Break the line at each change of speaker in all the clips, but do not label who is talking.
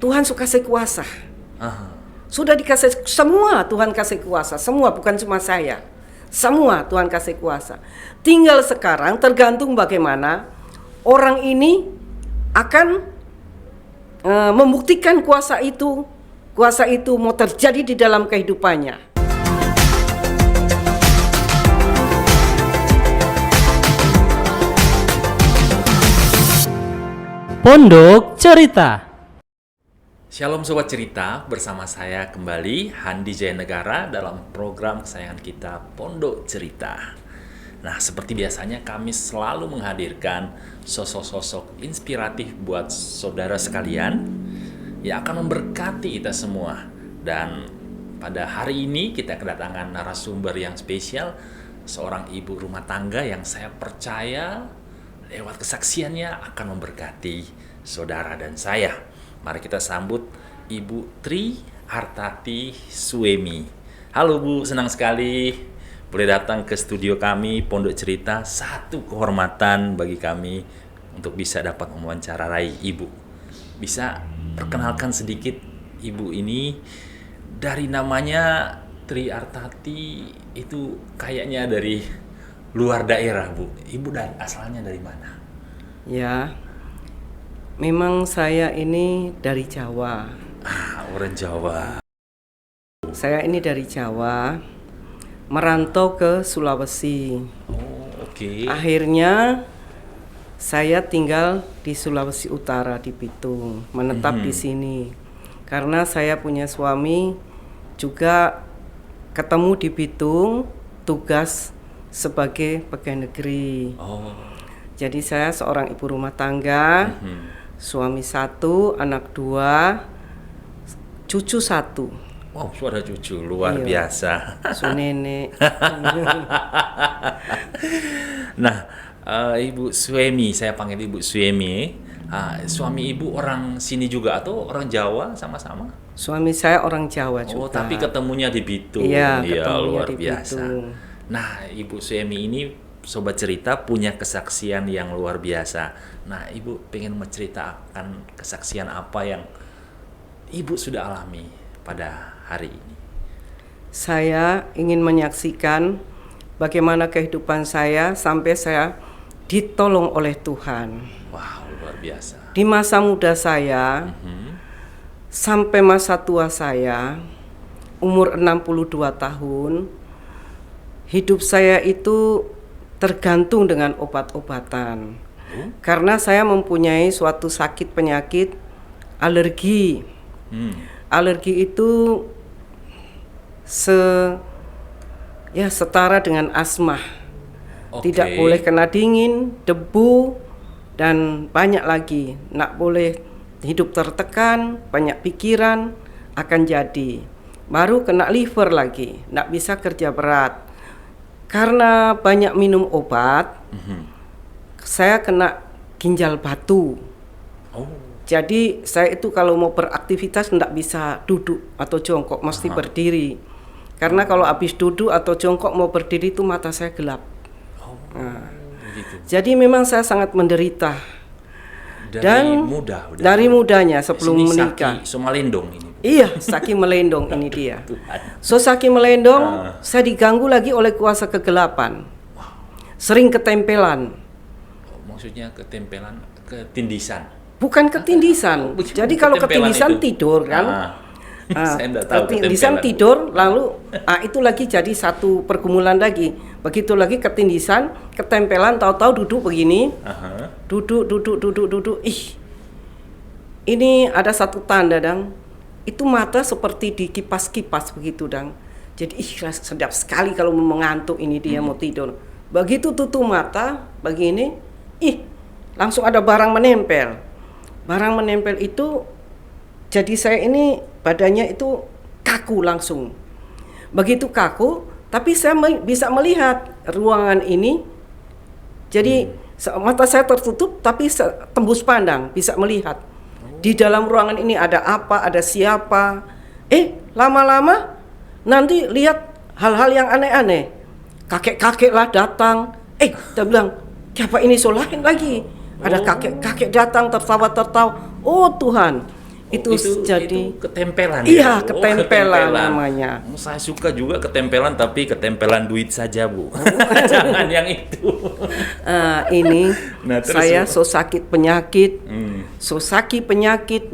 Tuhan suka kasih kuasa.
Aha.
Sudah dikasih semua, Tuhan kasih kuasa. Semua, bukan cuma saya. Semua Tuhan kasih kuasa. Tinggal sekarang tergantung bagaimana orang ini akan membuktikan kuasa itu mau terjadi di dalam kehidupannya.
Pondok Cerita.
Shalom Sobat Cerita, bersama saya kembali Handi Jaya Negara dalam program kesayangan kita Pondok Cerita. Nah, seperti biasanya kami selalu menghadirkan sosok-sosok inspiratif buat saudara sekalian yang akan memberkati kita semua. Dan pada hari ini kita kedatangan narasumber yang spesial, seorang ibu rumah tangga yang saya percaya lewat kesaksiannya akan memberkati saudara dan saya. Mari kita sambut Ibu Tri Artati Suemi. Halo Bu, senang sekali boleh datang ke studio kami Pondok Cerita. Satu kehormatan bagi kami untuk bisa dapat mewawancarai Ibu. Bisa perkenalkan sedikit Ibu ini, dari namanya Tri Artati itu kayaknya dari luar daerah, Bu. Ibu asalnya dari mana?
Ya, memang saya ini dari Jawa.
Orang Jawa.
Saya ini dari Jawa, merantau ke Sulawesi.
Oh, oke.
Akhirnya saya tinggal di Sulawesi Utara di Bitung, menetap di sini. Karena saya punya suami juga ketemu di Bitung, tugas sebagai pegawai negeri.
Oh.
Jadi saya seorang ibu rumah tangga, suami 1, anak 2, cucu 1.
Wow, suara cucu luar biasa.
Su nenek.
Nah, Ibu Suemi, saya panggil Ibu Suemi. Suami Ibu orang sini juga atau orang Jawa sama-sama?
Suami saya orang Jawa juga.
Oh, tapi ketemunya di Bitung.
Iya,
ya,
ketemunya
luar
di
biasa.
Bitung.
Nah, Ibu Suemi ini Sobat Cerita punya kesaksian yang luar biasa. Nah, Ibu pengen menceritakan kesaksian apa yang Ibu sudah alami pada hari ini?
Saya ingin menyaksikan bagaimana kehidupan saya sampai saya ditolong oleh Tuhan.
Wow, luar biasa.
Di masa muda saya sampai masa tua saya, umur 62 tahun, hidup saya itu tergantung dengan obat-obatan. Karena saya mempunyai suatu sakit penyakit alergi. Alergi itu setara dengan asma. Tidak boleh kena dingin, debu, dan banyak lagi. Nggak boleh hidup tertekan, banyak pikiran akan jadi. Baru kena liver lagi, nggak bisa kerja berat. Karena banyak minum obat, saya kena ginjal batu. Jadi saya itu kalau mau beraktivitas tidak bisa duduk atau jongkok, mesti berdiri. Karena kalau habis duduk atau jongkok mau berdiri itu mata saya gelap. Jadi memang saya sangat menderita. Dari mudanya sebelum menikah.
Saki Somalendong ini.
Iya, Saki Melendong ini dia. So Saki Melendong, saya diganggu lagi oleh kuasa kegelapan. Sering ketempelan.
Maksudnya ketempelan, ketindisan.
Bukan ketindisan. Jadi kalau ketindisan itu tidur kan.
Saya enggak tahu
ketindisan tidur, lalu itu lagi jadi satu pergumulan lagi. Begitu lagi ketindisan, ketempelan, tahu-tahu duduk begini. Duduk. Ini ada satu tanda, Dang. Itu mata seperti dikipas-kipas begitu, Dang. Jadi sedap sekali kalau mau mengantuk ini dia mau tidur. Begitu tutup mata begini, langsung ada barang menempel. Barang menempel itu jadi saya ini badannya itu kaku langsung. Begitu kaku, tapi saya bisa melihat ruangan ini. Jadi mata saya tertutup tapi tembus pandang, bisa melihat. Di dalam ruangan ini ada apa, ada siapa. Lama-lama nanti lihat hal-hal yang aneh-aneh. Kakek-kakek lah datang. Dia bilang, siapa ini solahin lagi. Ada kakek-kakek datang tertawa-tertawa. Oh Tuhan, Itu jadi
ketempelan
iya,
ya?
ketempelan namanya.
Saya suka juga ketempelan, tapi ketempelan duit saja, Bu. Jangan yang itu.
Ini
Nah, terus,
saya
Bu?
sakit penyakit,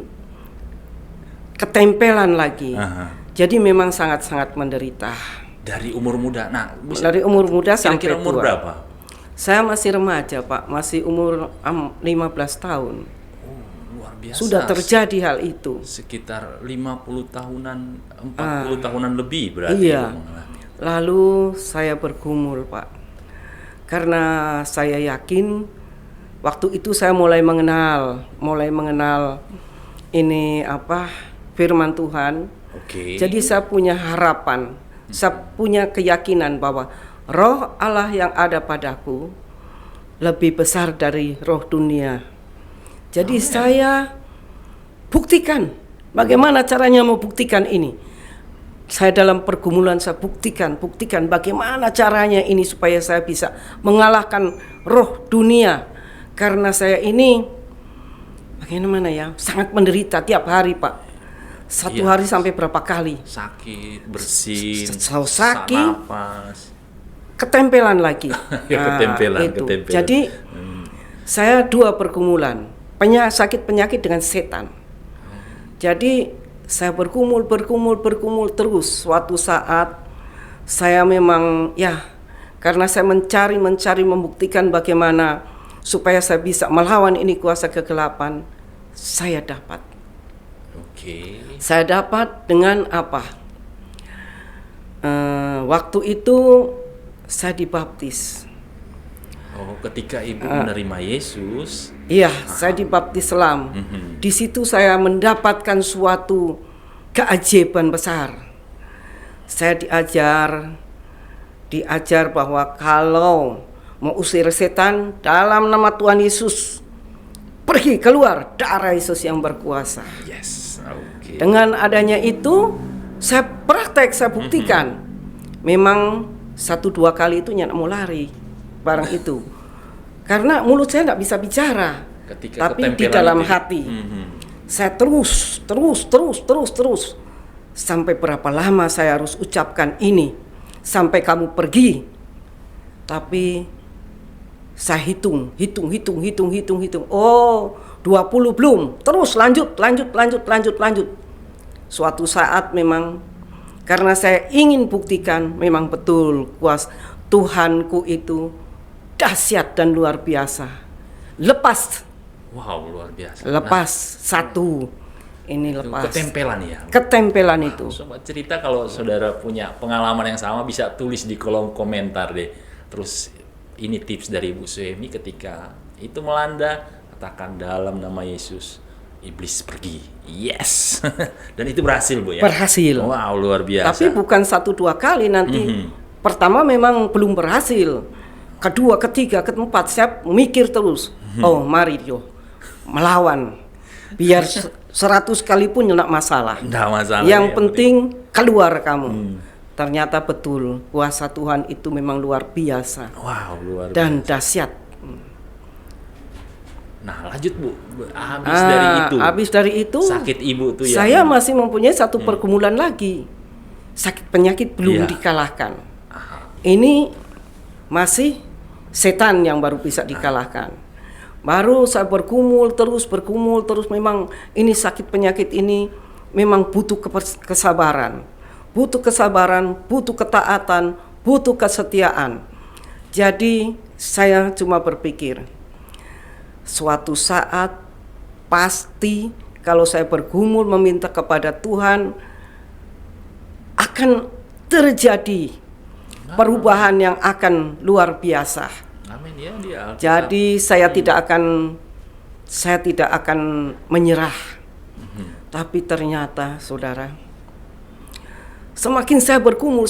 ketempelan lagi.
Aha.
Jadi memang sangat-sangat menderita.
Dari umur muda. Nah,
Dari umur muda sampai
kira-kira umur
tua.
berapa?
Saya masih remaja, Pak, masih umur 15 tahun.
Luar biasa.
Sudah terjadi hal itu.
Sekitar 50 tahunan, 40 tahunan lebih berarti.
Iya.
Ibu mengalami.
Lalu saya bergumul, Pak. Karena saya yakin waktu itu saya mulai mengenal ini firman Tuhan.
Oke.
Jadi saya punya harapan, saya punya keyakinan bahwa roh Allah yang ada padaku lebih besar dari roh dunia. Jadi saya buktikan bagaimana caranya membuktikan ini. Saya dalam pergumulan saya buktikan bagaimana caranya ini supaya saya bisa mengalahkan roh dunia. Karena saya ini bagaimana ya, sangat menderita tiap hari, Pak. Satu hari sampai berapa kali?
Sakit, bersin,
sakit,
sesak napas.
ketempelan lagi.
Ketempelan.
Jadi saya dua pergumulan, sakit penyakit dengan setan. Jadi saya bergumul terus. Suatu saat saya memang karena saya mencari membuktikan bagaimana supaya saya bisa melawan ini kuasa kegelapan, saya dapat.
Oke.
Saya dapat dengan apa? Waktu itu saya dibaptis.
Oh, ketika Ibu menerima Yesus.
Iya, saya dibaptis Islam. Di situ saya mendapatkan suatu keajaiban besar. Saya diajar bahwa kalau mau usir setan dalam nama Tuhan Yesus, pergi keluar darah Yesus yang berkuasa.
Yes. Oke.
Dengan adanya itu, saya praktek, saya buktikan. Memang 1-2 kali itu nyak mau lari barang itu. Karena mulut saya nggak bisa bicara.
Ketika
tapi di
ketempelan
dalam
itu.
hati saya terus. Sampai berapa lama saya harus ucapkan ini? Sampai kamu pergi. Tapi saya hitung. Oh, 20 belum. Terus lanjut. Suatu saat memang karena saya ingin buktikan memang betul kuasa Tuhanku itu dahsyat dan luar biasa. Lepas.
Wow, luar biasa.
Lepas satu. Ini lepas.
Ketempelan ya.
Ketempelan itu.
Sobat cerita, kalau saudara punya pengalaman yang sama bisa tulis di kolom komentar deh. Terus ini tips dari Ibu Suemi ketika itu melanda, katakan dalam nama Yesus, iblis pergi. Yes. Dan itu berhasil, Bu ya.
Berhasil.
Wow, luar biasa.
Tapi bukan 1-2 kali nanti. Pertama memang belum berhasil. Kedua, ketiga, keempat saya mikir terus. Oh, mari yo melawan. Biar 100 kali pun enggak masalah.
Nggak masalah.
Yang
ya,
penting keluar kamu. Ternyata betul kuasa Tuhan itu memang luar biasa.
Wow, luar biasa.
Dan dahsyat.
Nah, lanjut Bu. Habis dari itu sakit Ibu tuh ya.
Saya masih mempunyai satu pergumulan lagi. Sakit penyakit belum dikalahkan. Ini masih setan yang baru bisa dikalahkan. Baru saya bergumul terus memang ini sakit penyakit ini memang butuh kesabaran. Butuh ketaatan, butuh kesetiaan. Jadi saya cuma berpikir suatu saat pasti kalau saya bergumul meminta kepada Tuhan akan terjadi perubahan yang akan luar biasa.
Amin ya, dia.
Jadi saya tidak akan menyerah. Tapi ternyata saudara, semakin saya bergumul,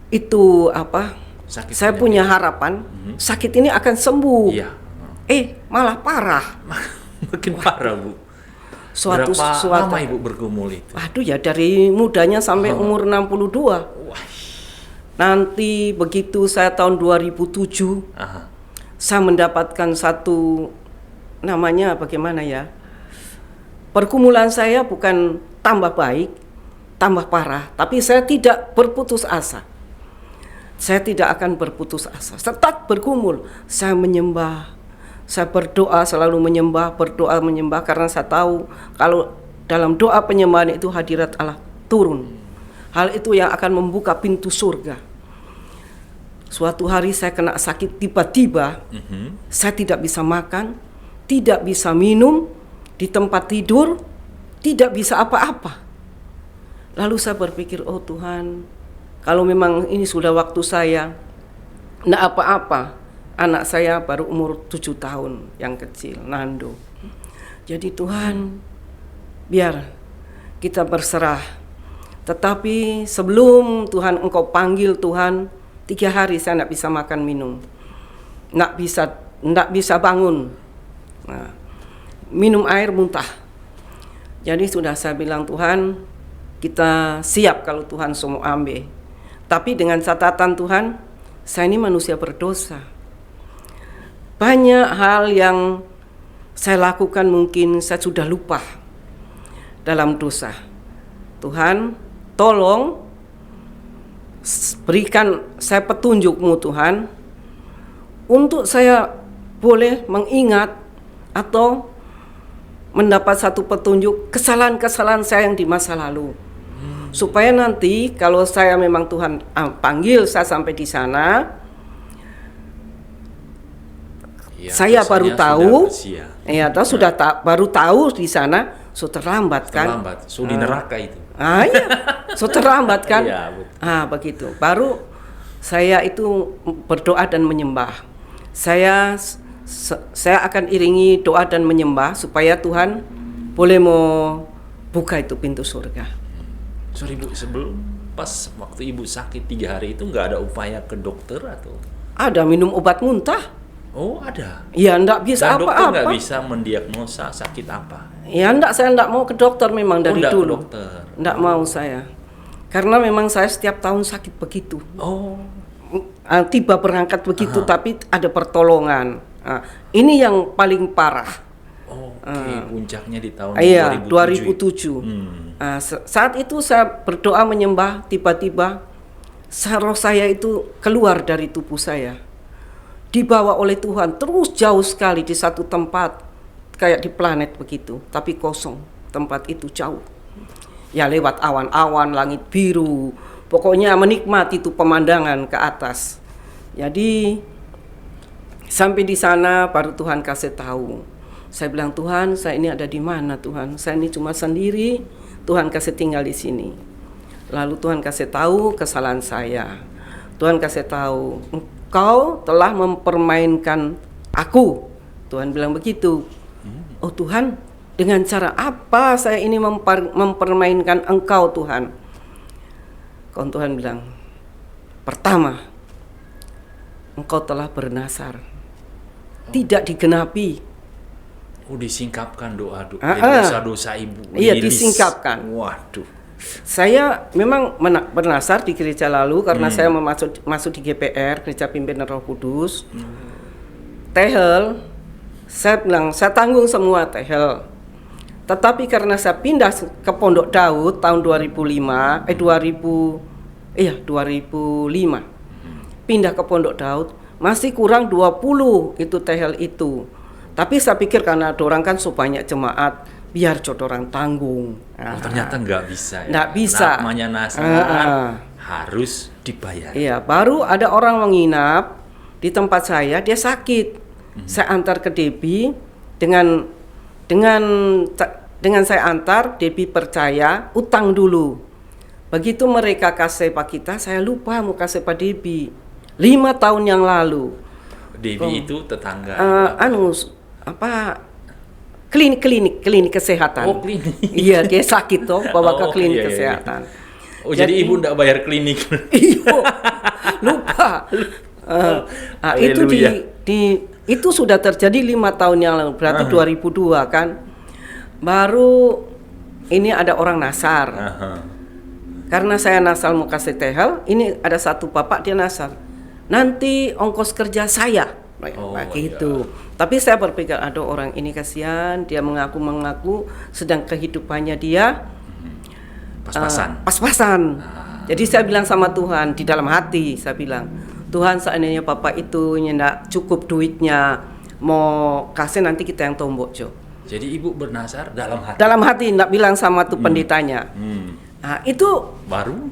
itu
Sakit
saya punya harapan sakit ini akan sembuh.
Iya.
Malah parah.
Makin parah, Bu.
Suatu
lama Ibu bergumul itu?
Aduh ya, dari mudanya sampai umur 62. Nanti begitu saya tahun 2007 saya mendapatkan satu namanya bagaimana ya? Pergumulan saya bukan tambah baik, tambah parah, tapi saya tidak berputus asa. Saya tidak akan berputus asa. Tetap bergumul, saya menyembah, saya berdoa, selalu menyembah, berdoa menyembah, karena saya tahu kalau dalam doa penyembahan itu hadirat Allah turun. Hal itu yang akan membuka pintu surga. Suatu hari saya kena sakit tiba-tiba, saya tidak bisa makan, tidak bisa minum, di tempat tidur, tidak bisa apa-apa. Lalu saya berpikir, oh Tuhan, kalau memang ini sudah waktu saya, enggak apa-apa. Anak saya baru umur 7 tahun, yang kecil, Nando. Jadi Tuhan, biar kita berserah. Tetapi sebelum Tuhan Engkau panggil Tuhan, 3 hari saya enggak bisa makan minum. Enggak bisa bangun. Nah, minum air muntah. Jadi sudah saya bilang, Tuhan, kita siap kalau Tuhan semua ambil. Tapi dengan catatan Tuhan, saya ini manusia berdosa. Banyak hal yang saya lakukan mungkin saya sudah lupa dalam dosa. Tuhan, tolong berikan saya petunjuk-Mu Tuhan, untuk saya boleh mengingat atau mendapat satu petunjuk kesalahan-kesalahan saya yang di masa lalu. Supaya nanti kalau saya memang Tuhan panggil saya sampai di sana,
Ya,
saya baru tahu,
sudah
baru tahu di sana, so terlambat kan?
terlambat, di neraka itu.
Iya, so terlambat kan?
Iya, betul.
Begitu. Baru saya itu berdoa dan menyembah. Saya akan iringi doa dan menyembah supaya Tuhan boleh mau buka itu pintu surga.
Sorry Bu, sebelum pas waktu Ibu sakit 3 hari itu nggak ada upaya ke dokter atau?
Ada minum obat muntah.
Oh ada.
Ya enggak bisa
Dan dokter
apa-apa.
nggak bisa mendiagnosa sakit apa?
Ya saya enggak mau ke dokter memang dari
Nggak ke
dulu.
dokter.
Enggak mau saya. Karena memang saya setiap tahun sakit begitu.
Oh.
Tiba berangkat begitu, tapi ada pertolongan. Ini yang paling parah.
Oke, puncaknya di tahun
Iya,
2007.
2007. Saat itu saya berdoa menyembah, tiba-tiba roh saya itu keluar dari tubuh saya, dibawa oleh Tuhan terus jauh sekali di satu tempat, kayak di planet begitu, tapi kosong. Tempat itu jauh. Ya lewat awan-awan, langit biru, pokoknya menikmati itu pemandangan ke atas. Jadi sampai di sana baru Tuhan kasih tahu. Saya bilang, Tuhan, saya ini ada di mana Tuhan? Saya ini cuma sendiri, Tuhan kasih tinggal di sini. Lalu Tuhan kasih tahu kesalahan saya. Tuhan kasih tahu, Engkau telah mempermainkan aku. Tuhan bilang begitu. Oh Tuhan, dengan cara apa saya ini mempermainkan Engkau Tuhan? Kalau Tuhan bilang, pertama, Engkau telah bernasar, tidak digenapi.
Disingkapkan dosa-dosa Ibu.
Iya, disingkapkan.
Waduh.
Saya memang bernasar di gereja lalu karena saya masuk di GPR, Gereja Pimpinan Roh Kudus. Tehel, saya bilang saya tanggung semua tehel. Tetapi karena saya pindah ke Pondok Daud tahun 2005, pindah ke Pondok Daud, masih kurang 20 itu tehel itu. Tapi saya pikir karena dorang kan sebanyak jemaat, biar orang tanggung.
Ternyata nggak bisa ya.
Nggak bisa.
Namanya nasar harus dibayar.
Iya, baru ada orang menginap di tempat saya, dia sakit. Saya antar ke Debbie dengan saya antar, Debbie percaya, utang dulu. Begitu mereka kasih Pak kita, saya lupa mau kasih Pak Debbie. 5 tahun yang lalu.
Debbie itu tetangga.
Klinik kesehatan.
Oh, klinik.
Iya, dia sakit toh, bawa ke klinik
iya.
kesehatan.
Jadi Ibu enggak bayar klinik.
Iya, lupa. Itu sudah terjadi 5 tahun yang lalu, berarti 2002 kan. Baru ini ada orang nasar. Karena saya nasal mau kasih tehel, ini ada satu bapak dia nasar. Nanti ongkos kerja saya Begitu. Tapi saya berpikir, aduh orang ini kasihan, dia mengaku sedang kehidupannya dia
Pas-pasan.
pas-pasan. Jadi saya bilang sama Tuhan di dalam hati, saya bilang, Tuhan seandainya papa itu nggak cukup duitnya, mau kasih nanti kita yang tombok Jo.
Jadi ibu bernazar dalam hati.
Dalam hati nggak bilang sama tuh pendetanya. Nah, itu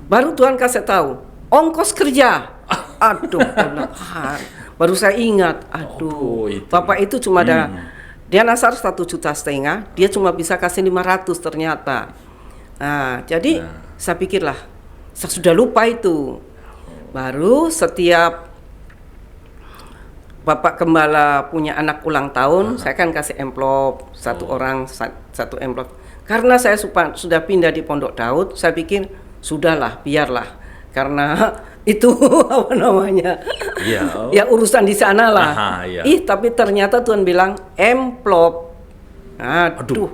baru Tuhan kasih tahu ongkos kerja. Aduh, Tuhan. Baru saya ingat, aduh, bapak itu cuma ada dia nasar 1,5 juta, dia cuma bisa kasih 500 ternyata. Nah, jadi saya pikirlah, saya sudah lupa itu. Baru setiap Bapak Gembala punya anak ulang tahun, saya kan kasih amplop satu orang satu amplop. Karena saya sudah pindah di Pondok Daud, saya pikir sudahlah, biarlah. Karena itu apa namanya? Ya urusan di sana lah. Tapi ternyata Tuhan bilang amplop. Aduh.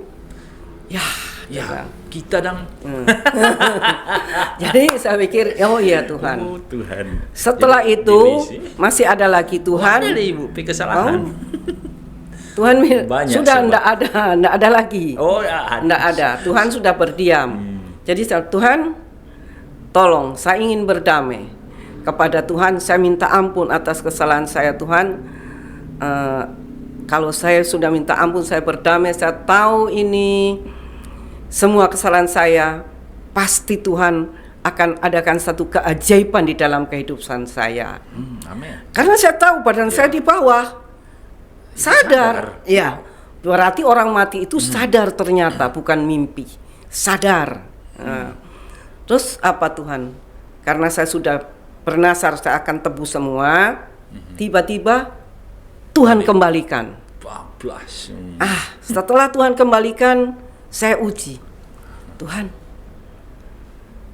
Ya,
kita dang.
Jadi saya pikir, oh iya Tuhan.
Oh Tuhan.
Setelah itu masih ada lagi Tuhan.
Ada ibu, kesalahan.
Tuhan sudah
enggak
ada lagi.
Oh ya.
Enggak ada. Tuhan sudah berdiam. Jadi Tuhan, tolong, saya ingin berdamai. Kepada Tuhan, saya minta ampun atas kesalahan saya Tuhan. Kalau saya sudah minta ampun, saya berdamai, saya tahu ini semua kesalahan saya, pasti Tuhan akan adakan satu keajaiban di dalam kehidupan saya.
Amin.
Karena saya tahu badan saya di bawah, sadar. Ya, berarti orang mati itu sadar ternyata, bukan mimpi, sadar. Terus apa Tuhan? Karena saya sudah bernasar saya akan tebus semua, tiba-tiba Tuhan kembalikan. Setelah Tuhan kembalikan, saya uji, Tuhan,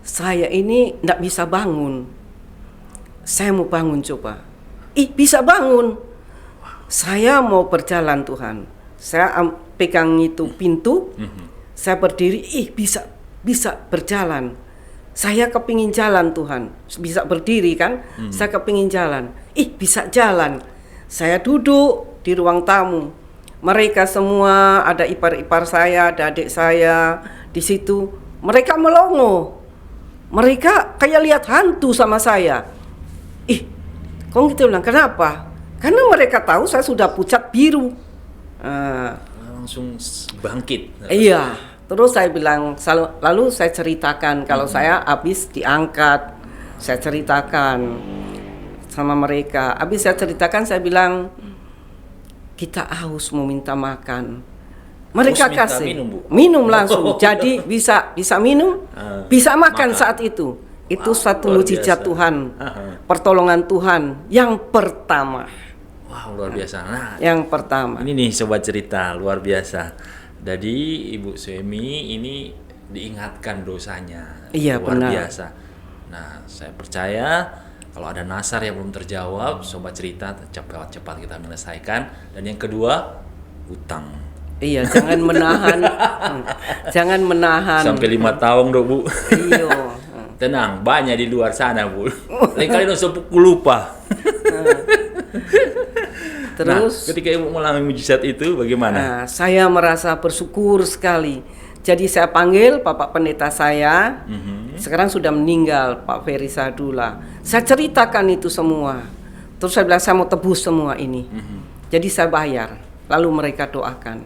saya ini tidak bisa bangun. Saya mau bangun coba. Bisa bangun. Saya mau berjalan Tuhan. Saya pegang itu pintu, saya berdiri, bisa berjalan. Saya kepingin jalan Tuhan, bisa berdiri kan? Saya kepingin jalan, bisa jalan. Saya duduk di ruang tamu. Mereka semua ada ipar-ipar saya, ada adik saya di situ. Mereka melongo. Mereka kayak lihat hantu sama saya. Kok gitu bilang, kenapa? Karena mereka tahu saya sudah pucat biru.
Langsung bangkit.
Iya. Terus saya bilang, lalu saya ceritakan kalau saya habis diangkat. Saya ceritakan sama mereka. Habis saya ceritakan, saya bilang, kita haus mau minta makan. Mereka kasih minum langsung. Jadi bisa minum, bisa makan saat itu. Itu satu mujizat Tuhan, pertolongan Tuhan yang pertama.
Wow, luar biasa. Nah,
yang pertama.
Ini nih sobat cerita luar biasa. Jadi Ibu Suemi ini diingatkan dosanya.
Iya,
luar
benar.
biasa. Nah, saya percaya kalau ada nasar yang belum terjawab, sobat cerita cepat-cepat kita menyelesaikan. Dan yang kedua, utang.
Iya, jangan menahan. Jangan menahan.
Sampai 5 tahun dong, Bu.
Iya.
Tenang, banyak di luar sana, Bu. Lain kali dong sepuluh lupa.
Terus
ketika Ibu mengalami mujizat itu bagaimana?
Nah, saya merasa bersyukur sekali. Jadi saya panggil Bapak Pendeta saya. Sekarang sudah meninggal, Pak Ferry Sadula. Saya ceritakan itu semua. Terus saya bilang saya mau tebus semua ini. Jadi saya bayar. Lalu mereka doakan.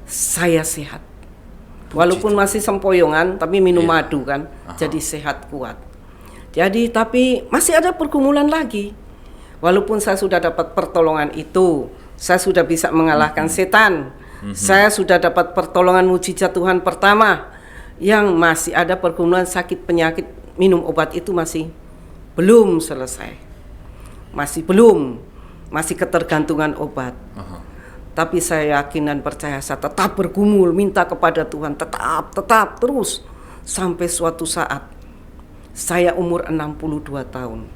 Saya sehat. Walaupun masih sempoyongan, tapi minum madu kan. Jadi sehat kuat. Jadi tapi masih ada pergumulan lagi. Walaupun saya sudah dapat pertolongan itu, saya sudah bisa mengalahkan setan. Saya sudah dapat pertolongan mujizat Tuhan pertama. Yang masih ada pergumulan sakit penyakit, minum obat itu masih belum selesai. Masih ketergantungan obat. Tapi saya yakin dan percaya, saya tetap bergumul, minta kepada Tuhan, tetap terus. Sampai suatu saat, saya umur 62 tahun.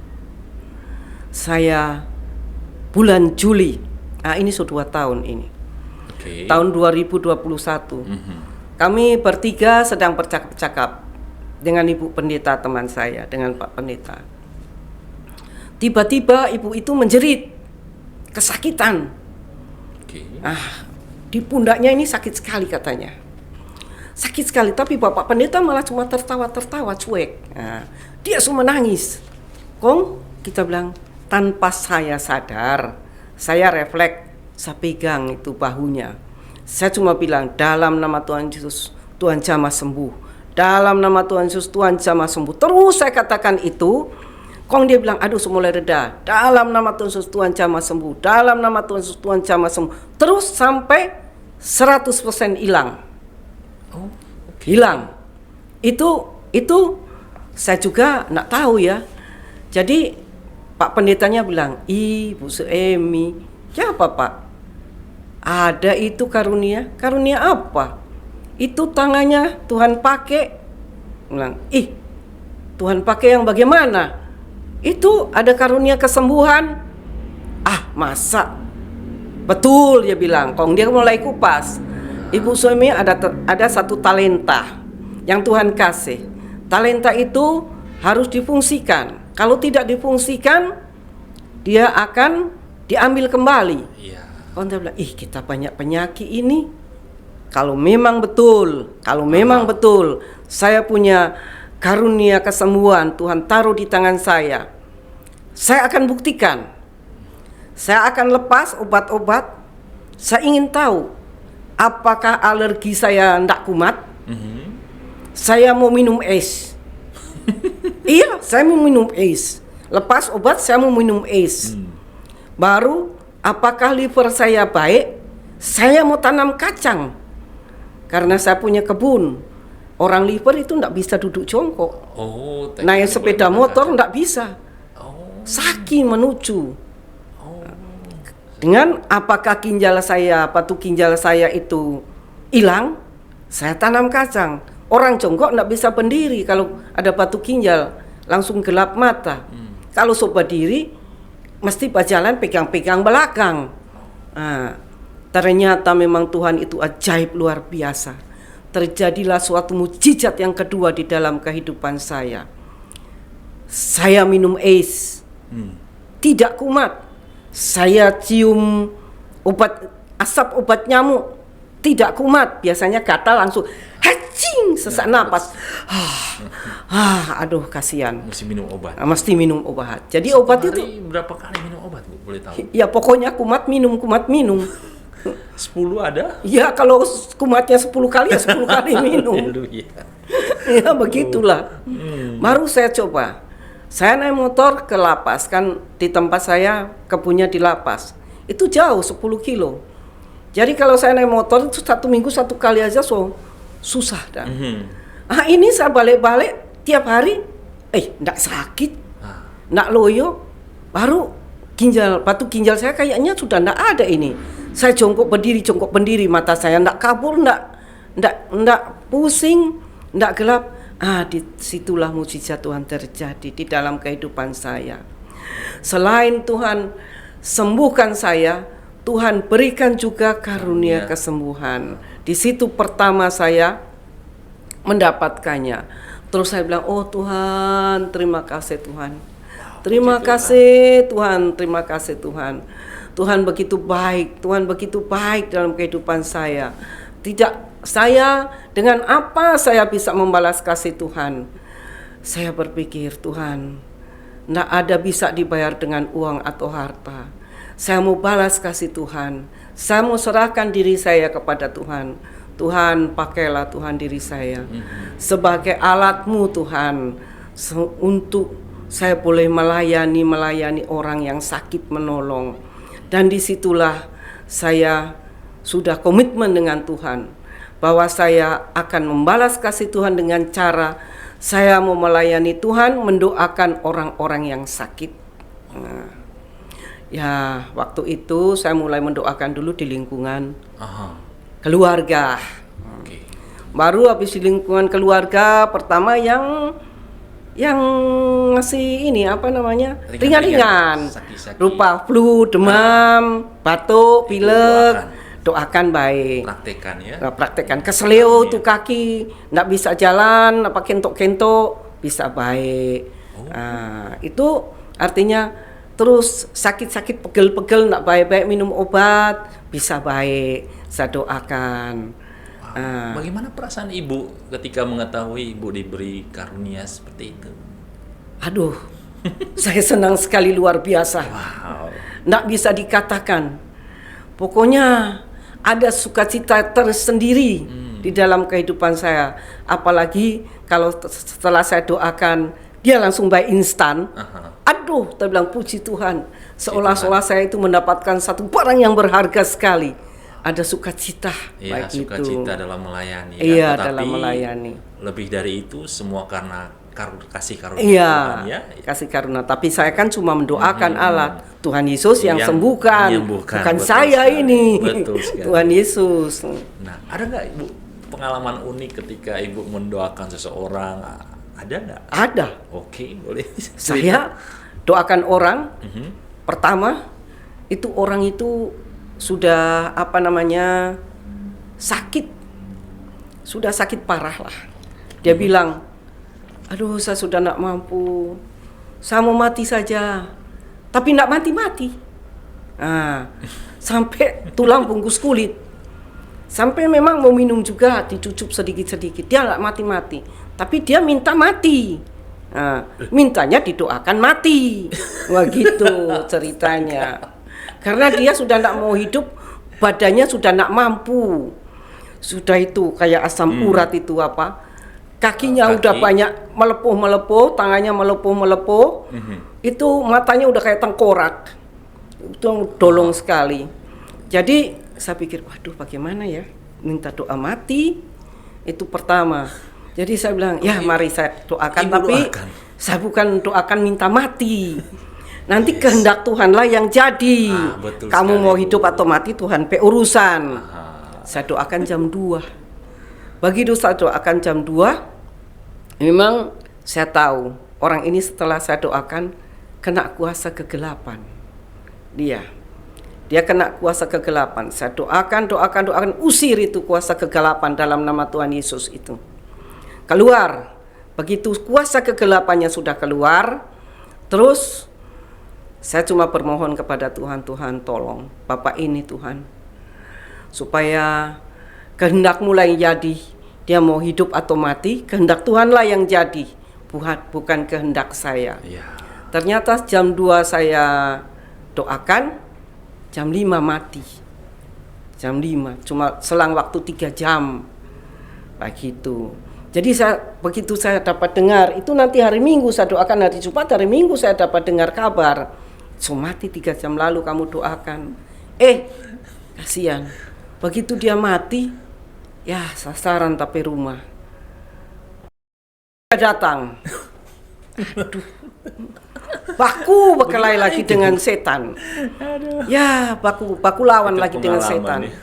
Saya bulan Juli, ini sudah 2 tahun ini. Tahun 2021. Kami bertiga sedang bercakap-cakap dengan Ibu Pendeta teman saya, dengan Pak Pendeta. Tiba-tiba ibu itu menjerit kesakitan.
Oke.
Di pundaknya ini sakit sekali katanya. Sakit sekali, tapi Bapak Pendeta malah cuma tertawa-tertawa cuek. Dia semua menangis. Kita bilang, tanpa saya sadar, saya refleks, saya pegang itu bahunya. Saya cuma bilang, dalam nama Tuhan Yesus, Tuhan jamah sembuh. Dalam nama Tuhan Yesus, Tuhan jamah sembuh. Terus saya katakan itu, dia bilang, aduh mulai reda. Dalam nama Tuhan Yesus, Tuhan jamah sembuh. Dalam nama Tuhan Yesus, Tuhan jamah sembuh. Terus sampai 100% hilang. Hilang. Itu saya juga enggak tahu ya. Jadi Pak Pendetanya bilang, Bu Suemi, ya apa Pak? Ada itu karunia. Karunia apa? Itu tangannya Tuhan pakai. Bilang, Tuhan pakai yang bagaimana? Itu ada karunia kesembuhan. Masa? Betul dia bilang. Dia mulai kupas. Ibu Suemi ada satu talenta yang Tuhan kasih. Talenta itu harus difungsikan. Kalau tidak difungsikan, dia akan diambil kembali.
Iya.
Dia bilang, kita banyak penyakit ini. Kalau memang betul, saya punya karunia kesembuhan, Tuhan taruh di tangan saya akan buktikan. Saya akan lepas obat-obat. Saya ingin tahu, apakah alergi saya tidak kumat? Saya mau minum es. Iya, saya mau minum es. Lepas obat, saya mau minum es. Baru, apakah liver saya baik? Saya mau tanam kacang. Karena saya punya kebun. Orang liver itu tidak bisa duduk jongkok. Naik sepeda motor tidak bisa. Saking menuju. Dengan apakah batu ginjal saya itu hilang, saya tanam kacang. Orang jongkok tidak bisa berdiri kalau ada batu ginjal, langsung gelap mata. Kalau sobat diri, mesti berjalan pegang-pegang belakang. Ternyata memang Tuhan itu ajaib luar biasa. Terjadilah suatu mukjizat yang kedua di dalam kehidupan saya. Saya minum es, tidak kumat. Saya cium asap obat nyamuk, tidak kumat. Biasanya gatal langsung sesak napas. Aduh kasihan.
Mesti minum obat.
Mesti minum obat. Jadi obat itu
berapa kali minum obat, Bu? Boleh tahu?
Ya pokoknya kumat minum.
10 ada?
Ya kalau kumatnya 10 kali ya 10 kali minum. Ya begitulah. Baru saya coba. Saya naik motor ke lapas, kan di tempat saya kebunnya di lapas. Itu jauh 10 kilo. Jadi kalau saya naik motor itu 1 minggu 1 kali aja susah dah. Ini saya balik-balik tiap hari, enggak sakit, enggak loyo. Baru batu ginjal saya kayaknya sudah enggak ada ini. Saya jongkok berdiri, mata saya enggak kabur, enggak pusing, enggak gelap. Disitulah mukjizat Tuhan terjadi di dalam kehidupan saya. Selain Tuhan sembuhkan saya, Tuhan berikan juga karunia kesembuhan. Di situ pertama saya mendapatkannya. Terus saya bilang, Tuhan, terima kasih Tuhan. Terima kasih Tuhan, terima kasih Tuhan. Tuhan begitu baik dalam kehidupan saya. Saya dengan apa saya bisa membalas kasih Tuhan? Saya berpikir, Tuhan, tidak ada bisa dibayar dengan uang atau harta. Saya mau balas kasih Tuhan. Saya mau serahkan diri saya kepada Tuhan. Tuhan, pakailah Tuhan diri saya sebagai alat-Mu Tuhan, untuk saya boleh melayani orang yang sakit, menolong. Dan disitulah saya sudah komitmen dengan Tuhan, bahwa saya akan membalas kasih Tuhan dengan cara saya mau melayani Tuhan, mendoakan orang-orang yang sakit. Waktu itu saya mulai mendoakan dulu di lingkungan keluarga. Baru habis di lingkungan keluarga, pertama yang ngasih ini ringan-ringan, rupa flu, demam, batuk, pilek. Doakan baik. Praktekan. Keseleo tuh kaki, nggak bisa jalan, kentok-kentok, bisa baik. Itu artinya terus sakit-sakit pegel-pegel nak baik-baik minum obat bisa baik, saya doakan.
Bagaimana perasaan ibu ketika mengetahui ibu diberi karunia seperti itu?
Aduh, saya senang sekali luar biasa.
Wow.
Nggak bisa dikatakan. Pokoknya ada sukacita tersendiri di dalam kehidupan saya. Apalagi kalau setelah saya doakan, dia langsung baik instan. Aduh, saya bilang puji Tuhan. Seolah-olah saya itu mendapatkan satu barang yang berharga sekali. Ada sukacita.
Ya,
baik
sukacita
itu.
dalam melayani.
Iya,
Tetapi
dalam melayani.
lebih dari itu semua karena kasih karunia
Iya,
Tuhan ya.
kasih karunia. Tapi saya kan cuma mendoakan Allah. Tuhan Yesus yang sembuhkan,
menyembuhkan,
bukan
betul
saya
sekali.
ini.
Betul sekali.
Tuhan Yesus.
Nah, ada nggak ibu pengalaman unik ketika ibu mendoakan seseorang? Ada nggak?
Ada.
Oke, boleh.
Saya doakan orang. Pertama, itu orang itu sudah sakit. Sudah sakit parah lah. Dia bilang, aduh saya sudah tidak mampu. Saya mau mati saja. Tapi tidak mati-mati. Sampai tulang bungkus kulit. Sampai memang mau minum juga, dicucup sedikit-sedikit. Dia tidak mati-mati. Tapi dia minta mati. Mintanya didoakan mati. Wah gitu ceritanya. Karena dia sudah tidak mau hidup, badannya sudah tidak mampu. Sudah itu kayak asam urat itu kakinya udah banyak melepuh-melepuh, tangannya melepuh-melepuh. Itu matanya udah kayak tengkorak. Itu dolong sekali. Jadi saya pikir, waduh bagaimana ya, minta doa mati. Itu pertama. Jadi saya bilang, ya mari saya doakan, tapi saya bukan doakan minta mati. Nanti kehendak Tuhanlah yang jadi. Kamu mau hidup atau mati Tuhan urusan. Saya doakan jam 2. Begitu saya doakan jam 2, memang saya tahu orang ini setelah saya doakan kena kuasa kegelapan. Dia kena kuasa kegelapan. Saya doakan, usir itu kuasa kegelapan dalam nama Tuhan Yesus itu. Keluar. Begitu kuasa kegelapannya sudah keluar, terus saya cuma bermohon kepada Tuhan, Tuhan tolong Bapak ini Tuhan, supaya kehendak-Mu lah yang jadi. Dia mau hidup atau mati, kehendak Tuhanlah yang jadi, bukan kehendak saya. Ternyata jam 2 saya doakan, jam 5 mati. Jam 5, cuma selang waktu 3 jam. Begitu. Jadi begitu saya dapat dengar, itu nanti hari Minggu saya doakan, hari Jumat, hari Minggu saya dapat dengar kabar. So mati 3 jam lalu kamu doakan. Kasihan. Begitu dia mati, ya sasaran tapi rumah. Dia datang. Aduh. Baku berkelahi lagi dengan setan. Ya, baku lawan
itu
lagi dengan setan.
nih.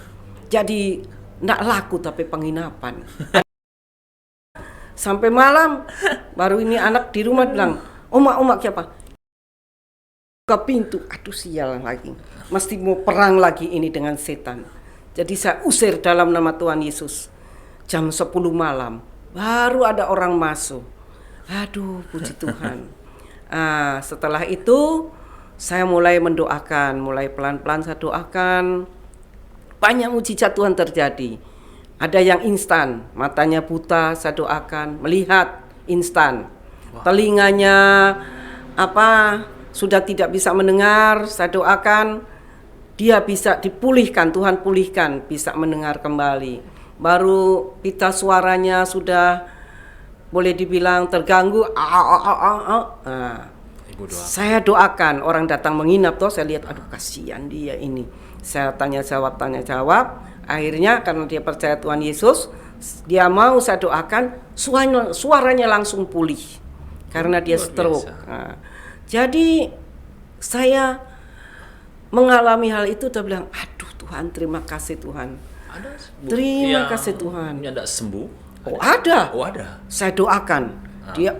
Jadi enggak laku tapi penginapan. Sampai malam baru ini anak di rumah bilang, "Oma siapa?" Ke pintu, aduh sial lagi. Mesti mau perang lagi ini dengan setan. Jadi saya usir dalam nama Tuhan Yesus. Jam 10 malam baru ada orang masuk. Aduh, puji Tuhan. Setelah itu saya mulai mendoakan, mulai pelan-pelan saya doakan. Banyak mujizat Tuhan terjadi. Ada yang instan, matanya buta, saya doakan, melihat instan. Telinganya sudah tidak bisa mendengar, saya doakan dia bisa dipulihkan, Tuhan pulihkan, bisa mendengar kembali. Baru pita suaranya sudah boleh dibilang terganggu. Saya doakan, orang datang menginap saya lihat, aduh kasihan dia ini. Saya tanya jawab. Akhirnya karena dia percaya Tuhan Yesus, dia mau saya doakan, suaranya langsung pulih karena dia stroke. Jadi saya mengalami hal itu, dia bilang, aduh Tuhan, terima kasih Tuhan. Terima kasih Tuhan.
Yang tidak sembuh?
Ada.
Ada.
Saya doakan. Dia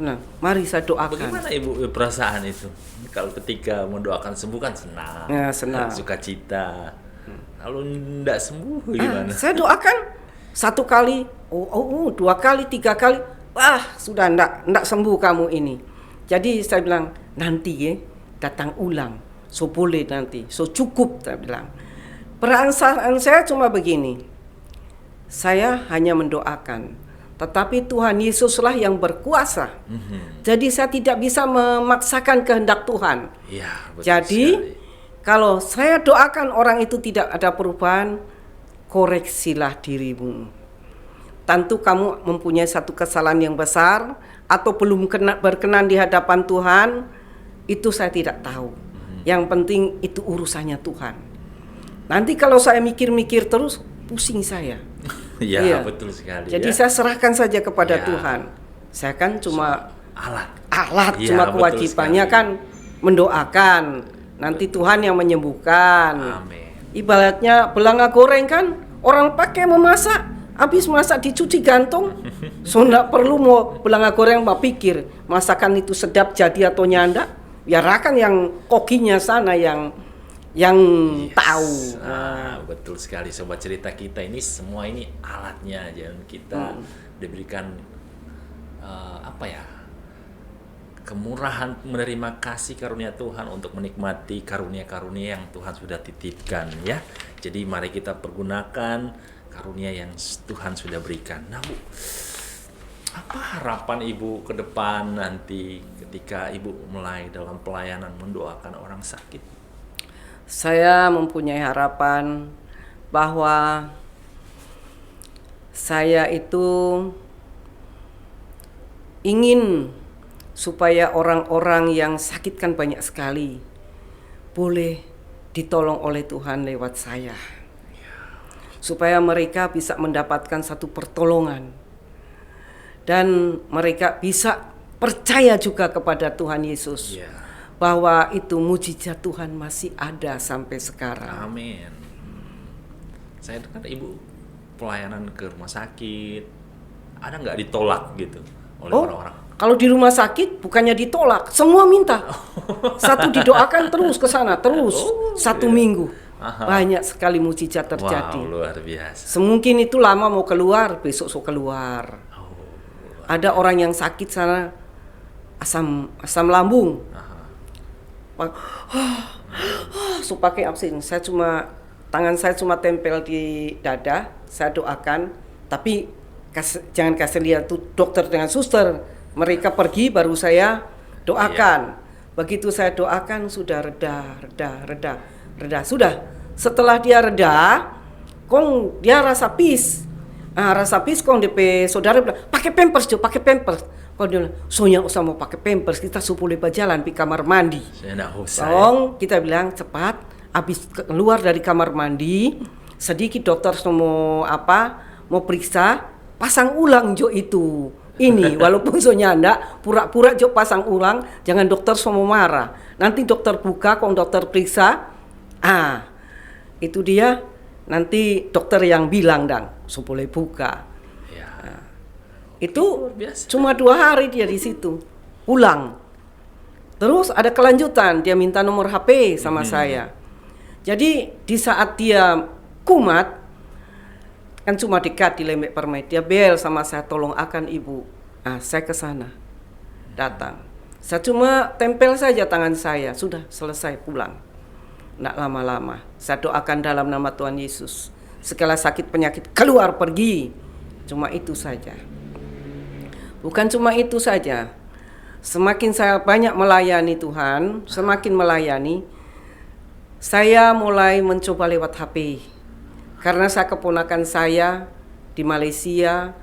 Nah, mari saya doakan.
Bagaimana Ibu perasaan itu? Kalau ketika mendoakan sembuh kan senang.
Ya, senang.
Sukacita. Kalau tidak sembuh gimana?
Saya doakan 1 kali, 2 kali, 3 kali. Sudah enggak sembuh kamu ini. Jadi saya bilang nanti ya datang ulang, so boleh nanti, so cukup saya bilang. Perasaan saya cuma begini, saya hanya mendoakan, tetapi Tuhan Yesuslah yang berkuasa. Jadi saya tidak bisa memaksakan kehendak Tuhan.
Iya, betul
Jadi
sekali.
kalau saya doakan orang itu tidak ada perubahan, koreksilah dirimu. Tentu kamu mempunyai satu kesalahan yang besar atau belum berkenan di hadapan Tuhan, itu saya tidak tahu. Yang penting itu urusannya Tuhan. Nanti kalau saya mikir-mikir terus, pusing saya.
Iya,
Iya.
betul sekali.
Jadi
ya.
saya serahkan saja kepada
Ya.
Tuhan. Saya kan cuma
Alat. Iya,
cuma
betul
kewajibannya
sekali.
kan mendoakan. Nanti Tuhan yang menyembuhkan.
Amin.
Ibaratnya belanga goreng kan, orang pakai memasak, habis masak dicuci gantung. So nggak perlu mau belanga goreng mau pikir masakan itu sedap jadi atau nyanda. Biarkan yang kokinya sana yang tahu.
Betul sekali sobat cerita kita ini semua ini alatnya aja dan kita diberikan kemurahan menerima kasih karunia Tuhan untuk menikmati karunia-karunia yang Tuhan sudah titipkan ya. Jadi mari kita pergunakan karunia yang Tuhan sudah berikan. Nah Bu, apa harapan Ibu ke depan nanti ketika Ibu mulai dalam pelayanan mendoakan orang sakit?
Saya mempunyai harapan bahwa saya itu ingin supaya orang-orang yang sakit kan banyak sekali boleh ditolong oleh Tuhan lewat saya. Supaya mereka bisa mendapatkan satu pertolongan dan mereka bisa percaya juga kepada Tuhan Yesus.
Ya.
Bahwa itu mujizat Tuhan masih ada sampai sekarang.
Amin. Saya dengar Ibu pelayanan ke rumah sakit, ada nggak ditolak gitu oleh orang-orang?
Kalau di rumah sakit bukannya ditolak, semua minta. Satu didoakan terus ke sana, terus satu minggu. Banyak sekali mujizat terjadi.
Wow, luar biasa.
Semungkin itu lama mau keluar, besok keluar. Ada orang yang sakit sana asam lambung. So pakai absin. Tangan saya cuma tempel di dada, saya doakan, tapi jangan kasih lihat tuh dokter dengan suster. Mereka pergi baru saya doakan. Begitu saya doakan sudah reda. Sudah. Setelah dia reda, dia rasa pis. Rasa pis DP saudara bilang, pakai pampers. Kau dia soalnya usah mau pakai pampers, kita boleh berjalan di kamar mandi.
Saya nggak usah.
Kita bilang cepat, habis keluar dari kamar mandi, sedikit dokter mau periksa, pasang ulang jo itu. Ini walaupun soalnya enggak, pura-pura jo pasang ulang, jangan dokter semua marah. Nanti dokter buka, kalau dokter periksa, itu dia nanti dokter yang bilang so boleh buka.
Ya.
Itu
biasa.
cuma 2 hari dia di situ, pulang. Terus ada kelanjutan, dia minta nomor HP sama saya. Jadi di saat dia kumat, kan cuma dekat di Lembek Permai, dia bel sama saya, tolong akan ibu. Saya ke sana, datang. Saya cuma tempel saja tangan saya, sudah selesai pulang. Nggak lama-lama, saya doakan dalam nama Tuhan Yesus. Segala sakit penyakit keluar pergi, cuma itu saja. Bukan cuma itu saja. Semakin saya banyak melayani Tuhan, semakin melayani, saya mulai mencoba lewat HP. Karena saya keponakan saya di Malaysia,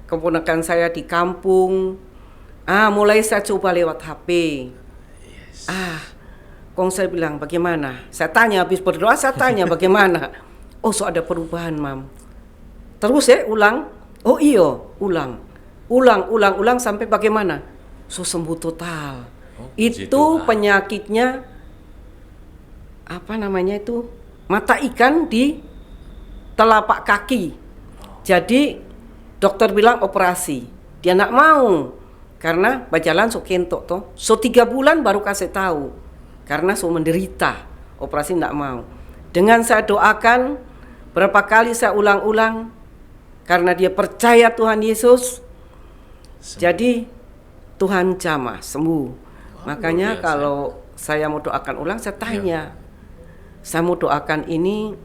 keponakan saya di kampung, mulai saya coba lewat HP. Kong saya bilang bagaimana? Saya tanya habis berdoa, saya tanya bagaimana? So ada perubahan, Mam. Terus ulang. Ulang sampai bagaimana? So sembuh total. Itu penyakitnya mata ikan di telapak kaki. Jadi dokter bilang operasi. Dia nak mau karena berjalan kentok toh. 3 bulan baru kasih tahu. Karena menderita. Operasi nak mau. Dengan saya doakan berapa kali saya ulang-ulang karena dia percaya Tuhan Yesus. Jadi Tuhan jamah sembuh. Makanya
luar biasa.
kalau saya mau doakan ulang, saya tanya. Saya mau doakan ini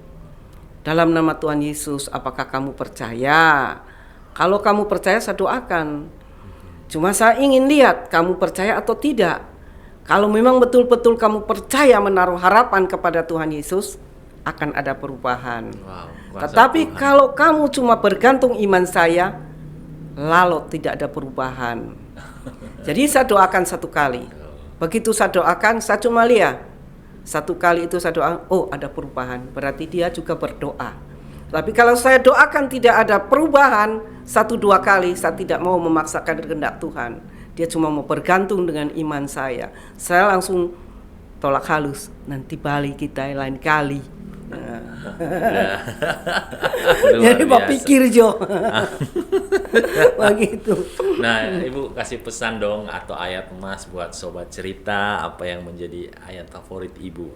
dalam nama Tuhan Yesus, apakah kamu percaya? Kalau kamu percaya, saya doakan. Cuma saya ingin lihat kamu percaya atau tidak. Kalau memang betul-betul kamu percaya menaruh harapan kepada Tuhan Yesus, akan ada perubahan.
Wow, kuasa
Tetapi
Tuhan.
kalau kamu cuma bergantung iman saya, lalu tidak ada perubahan. Jadi saya doakan satu kali. Begitu saya doakan, saya cuma lihat. Satu kali itu saya doa, oh ada perubahan. Berarti dia juga berdoa. Tapi kalau saya doakan tidak ada perubahan, 1-2 kali, saya tidak mau memaksakan kehendak Tuhan. Dia cuma mau bergantung dengan iman saya. Saya langsung tolak halus. Nanti balik kita lain kali.
Luar
Jadi Pak
biasa.
pikir Jo. Begitu.
Nah, Ibu kasih pesan dong atau ayat emas buat sobat cerita, apa yang menjadi ayat favorit Ibu?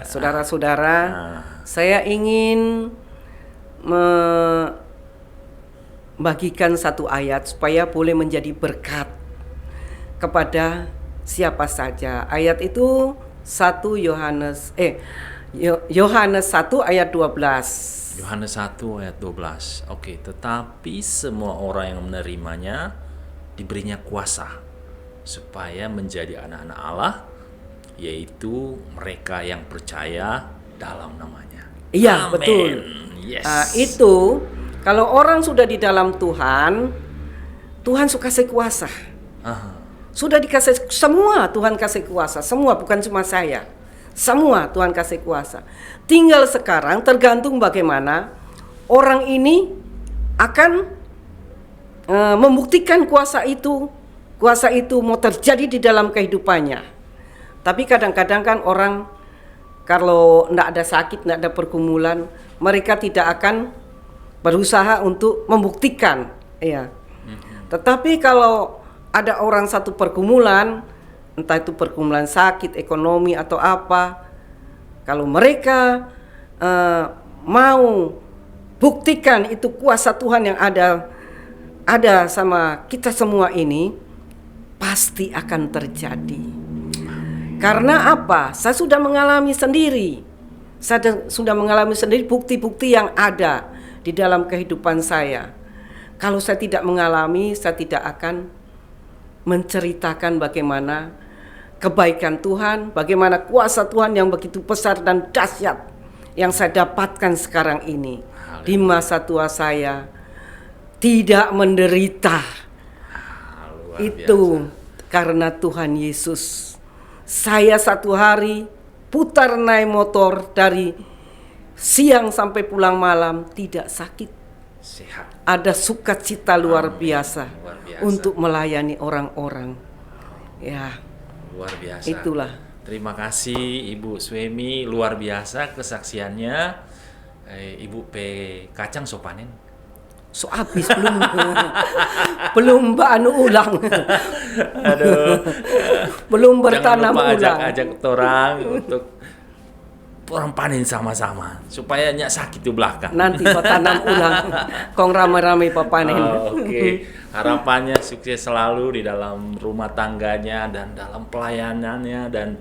Saudara-saudara, saya ingin membagikan satu ayat supaya boleh menjadi berkat kepada siapa saja. Ayat itu 1 Yohanes 1 ayat 12.
Yohanes 1 ayat 12. Oke, tetapi semua orang yang menerimanya diberinya kuasa supaya menjadi anak-anak Allah, yaitu mereka yang percaya dalam namanya.
Iya,
Amin.
betul.
Yes.
Itu kalau orang sudah di dalam Tuhan, Tuhan suka kasih kuasa.
Aha.
Sudah dikasih semua, Tuhan kasih kuasa. Semua, bukan cuma saya. Semua Tuhan kasih kuasa. Tinggal sekarang tergantung bagaimana orang ini akan membuktikan kuasa itu. Kuasa itu mau terjadi di dalam kehidupannya. Tapi kadang-kadang kan orang kalau tidak ada sakit, tidak ada pergumulan, mereka tidak akan berusaha untuk membuktikan. Ya. Tetapi kalau ada orang satu pergumulan, entah itu pergumulan sakit, ekonomi atau apa, kalau mereka mau buktikan itu kuasa Tuhan yang ada sama kita semua ini, pasti akan terjadi. Karena apa? Saya sudah mengalami sendiri. Saya sudah mengalami sendiri bukti-bukti yang ada di dalam kehidupan saya. Kalau saya tidak mengalami, saya tidak akan menceritakan bagaimana kebaikan Tuhan, bagaimana kuasa Tuhan yang begitu besar dan dahsyat yang saya dapatkan sekarang ini. Di masa tua saya tidak menderita.
Luar
Itu
biasa.
karena Tuhan Yesus. Saya satu hari putar naik motor dari siang sampai pulang malam tidak sakit.
Sehat.
Ada sukacita luar biasa
Luar biasa.
untuk melayani orang-orang. Ya,
Luar biasa.
itulah.
Terima kasih Ibu Suemi, luar biasa kesaksiannya. Ibu kacang sopanen.
So habis belum belum ulang.
Aduh.
Belum bertanam
Jangan lupa
ulang.
ajak orang untuk orang panen sama-sama supaya nyak sakit di belakang.
Nanti kau tanam ulang. Kong rame-rame papanen.
Oke. Harapannya sukses selalu di dalam rumah tangganya dan dalam pelayanannya, dan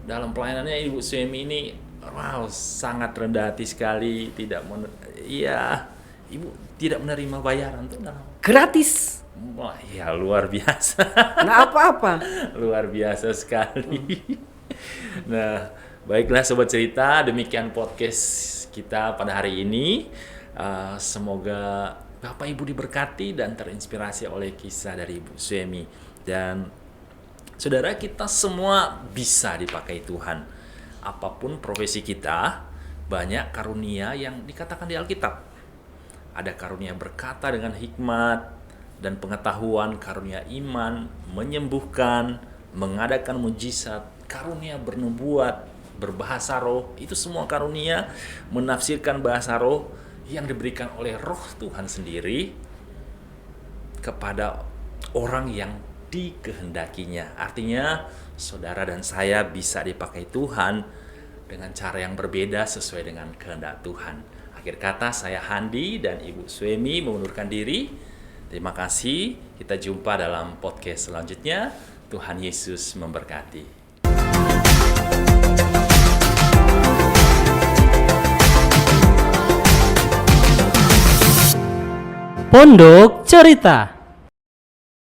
dalam pelayanannya Ibu Suemi ini wow, sangat rendah hati sekali, Ibu tidak menerima bayaran tuh dalam.
Gratis.
Wah, ya luar biasa.
Nggak apa-apa.
Luar biasa sekali. Nah, baiklah sobat cerita, demikian podcast kita pada hari ini. Semoga Bapak Ibu diberkati dan terinspirasi oleh kisah dari Ibu Suemi. Dan saudara, kita semua bisa dipakai Tuhan. Apapun profesi kita, banyak karunia yang dikatakan di Alkitab. Ada karunia berkata dengan hikmat dan pengetahuan, karunia iman, menyembuhkan, mengadakan mujizat, karunia bernubuat, berbahasa roh. Itu semua karunia, menafsirkan bahasa roh yang diberikan oleh Roh Tuhan sendiri kepada orang yang dikehendakinya. Artinya saudara dan saya bisa dipakai Tuhan dengan cara yang berbeda sesuai dengan kehendak Tuhan. Akhir kata, saya Handi dan Ibu Suemi mengundurkan diri. Terima kasih. Kita jumpa dalam podcast selanjutnya. Tuhan Yesus memberkati.
Pondok Cerita.